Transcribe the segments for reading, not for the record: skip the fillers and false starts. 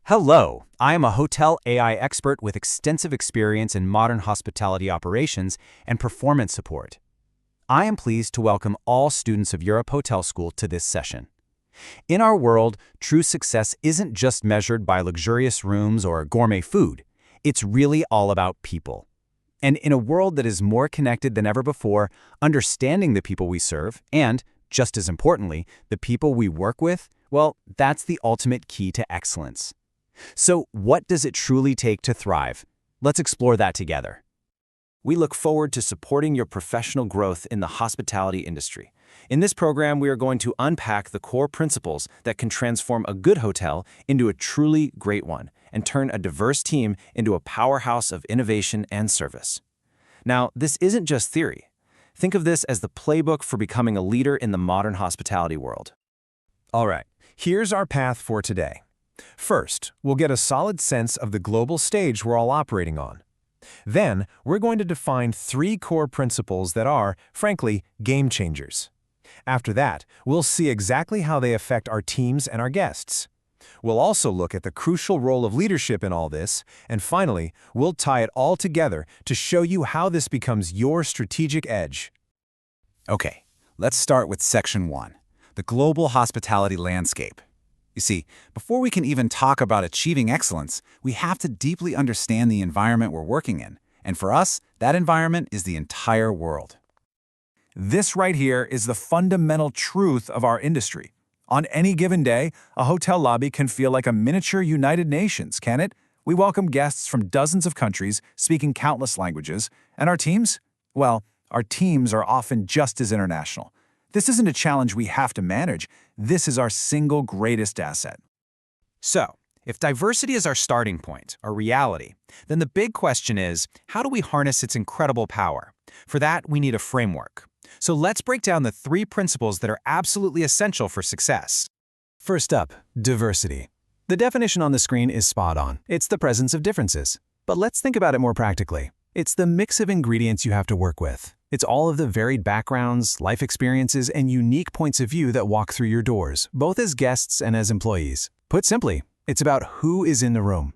Hello, I am a hotel AI expert with extensive experience in modern hospitality operations and performance support. I am pleased to welcome all students of Europe Hotel School to this session. In our world, true success isn't just measured by luxurious rooms or gourmet food. It's really all about people. And in a world that is more connected than ever before, understanding the people we serve and, just as importantly, the people we work with, well, that's the ultimate key to excellence. So, what does it truly take to thrive? Let's explore that together. We look forward to supporting your professional growth in the hospitality industry. In this program, we are going to unpack the core principles that can transform a good hotel into a truly great one and turn a diverse team into a powerhouse of innovation and service. Now, this isn't just theory. Think of this as the playbook for becoming a leader in the modern hospitality world. All right, here's our path for today. First, we'll get a solid sense of the global stage we're all operating on. Then, we're going to define 3 core principles that are, frankly, game changers. After that, we'll see exactly how they affect our teams and our guests. We'll also look at the crucial role of leadership in all this, and finally, we'll tie it all together to show you how this becomes your strategic edge. Okay, let's start with Section 1, the global hospitality landscape. You see, before we can even talk about achieving excellence, we have to deeply understand the environment we're working in. And for us, that environment is the entire world. This right here is the fundamental truth of our industry. On any given day, a hotel lobby can feel like a miniature United Nations, can it? We welcome guests from dozens of countries, speaking countless languages. And our teams? Well, our teams are often just as international. This isn't a challenge we have to manage. This is our single greatest asset. So, if diversity is our starting point, our reality, then the big question is, how do we harness its incredible power? For that, we need a framework. So let's break down the 3 principles that are absolutely essential for success. First up, diversity. The definition on the screen is spot on. It's the presence of differences. But let's think about it more practically. It's the mix of ingredients you have to work with. It's all of the varied backgrounds, life experiences, and unique points of view that walk through your doors, both as guests and as employees. Put simply, it's about who is in the room.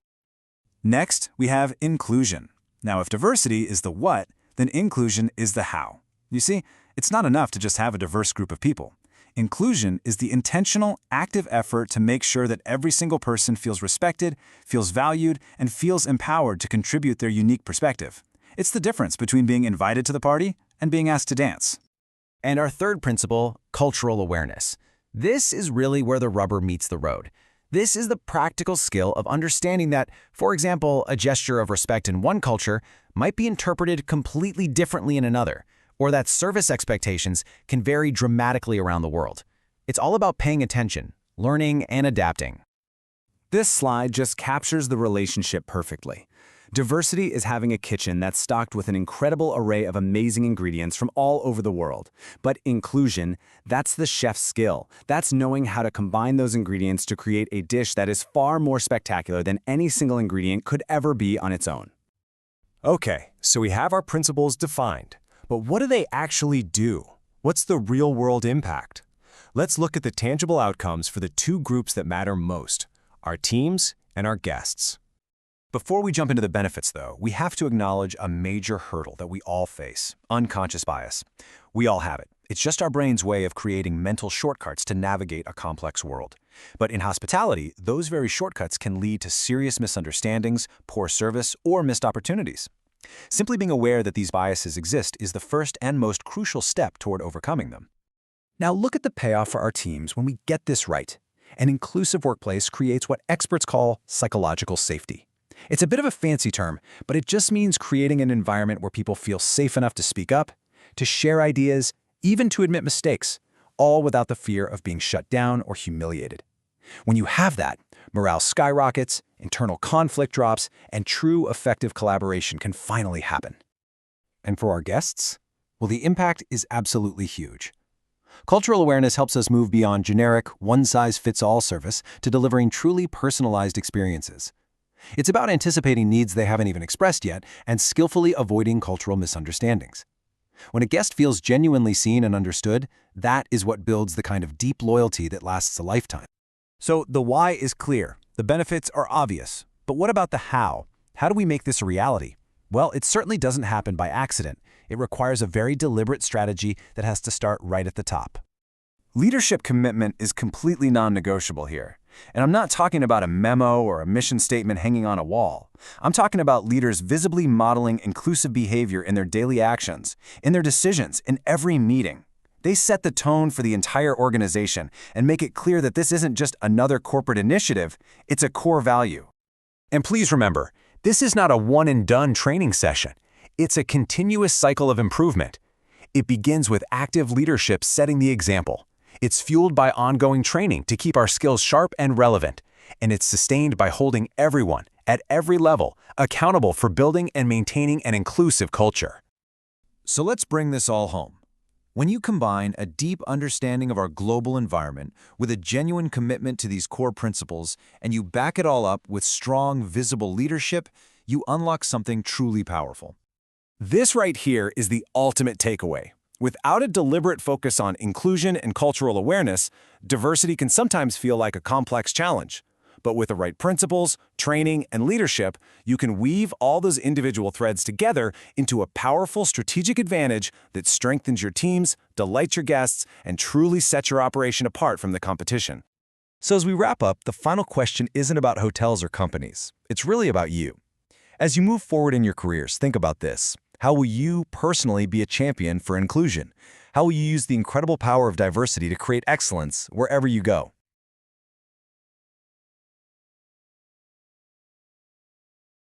Next, we have inclusion. Now, if diversity is the what, then inclusion is the how. You see, it's not enough to just have a diverse group of people. Inclusion is the intentional, active effort to make sure that every single person feels respected, feels valued, and feels empowered to contribute their unique perspective. It's the difference between being invited to the party and being asked to dance. And our third principle, cultural awareness. This is really where the rubber meets the road. This is the practical skill of understanding that, for example, a gesture of respect in one culture might be interpreted completely differently in another, or that service expectations can vary dramatically around the world. It's all about paying attention, learning, and adapting. This slide just captures the relationship perfectly. Diversity is having a kitchen that's stocked with an incredible array of amazing ingredients from all over the world. But inclusion, that's the chef's skill. That's knowing how to combine those ingredients to create a dish that is far more spectacular than any single ingredient could ever be on its own. Okay, so we have our principles defined. But what do they actually do? What's the real-world impact? Let's look at the tangible outcomes for the 2 groups that matter most, our teams and our guests. Before we jump into the benefits, though, we have to acknowledge a major hurdle that we all face, unconscious bias. We all have it. It's just our brain's way of creating mental shortcuts to navigate a complex world. But in hospitality, those very shortcuts can lead to serious misunderstandings, poor service, or missed opportunities. Simply being aware that these biases exist is the first and most crucial step toward overcoming them. Now look at the payoff for our teams when we get this right. An inclusive workplace creates what experts call psychological safety. It's a bit of a fancy term, but it just means creating an environment where people feel safe enough to speak up, to share ideas, even to admit mistakes, all without the fear of being shut down or humiliated. When you have that, morale skyrockets, internal conflict drops, and true effective collaboration can finally happen. And for our guests? Well, the impact is absolutely huge. Cultural awareness helps us move beyond generic, one-size-fits-all service to delivering truly personalized experiences. It's about anticipating needs they haven't even expressed yet and skillfully avoiding cultural misunderstandings. When a guest feels genuinely seen and understood, that is what builds the kind of deep loyalty that lasts a lifetime. So the why is clear. The benefits are obvious, but what about the how? How do we make this a reality? Well, it certainly doesn't happen by accident. It requires a very deliberate strategy that has to start right at the top. Leadership commitment is completely non-negotiable here. And I'm not talking about a memo or a mission statement hanging on a wall. I'm talking about leaders visibly modeling inclusive behavior in their daily actions, in their decisions, in every meeting. They set the tone for the entire organization and make it clear that this isn't just another corporate initiative, it's a core value. And please remember, this is not a one-and-done training session. It's a continuous cycle of improvement. It begins with active leadership setting the example. It's fueled by ongoing training to keep our skills sharp and relevant. And it's sustained by holding everyone, at every level, accountable for building and maintaining an inclusive culture. So let's bring this all home. When you combine a deep understanding of our global environment with a genuine commitment to these core principles, and you back it all up with strong, visible leadership, you unlock something truly powerful. This right here is the ultimate takeaway. Without a deliberate focus on inclusion and cultural awareness, diversity can sometimes feel like a complex challenge. But with the right principles, training, and leadership, you can weave all those individual threads together into a powerful strategic advantage that strengthens your teams, delights your guests, and truly sets your operation apart from the competition. So as we wrap up, the final question isn't about hotels or companies. It's really about you. As you move forward in your careers, think about this. How will you personally be a champion for inclusion? How will you use the incredible power of diversity to create excellence wherever you go?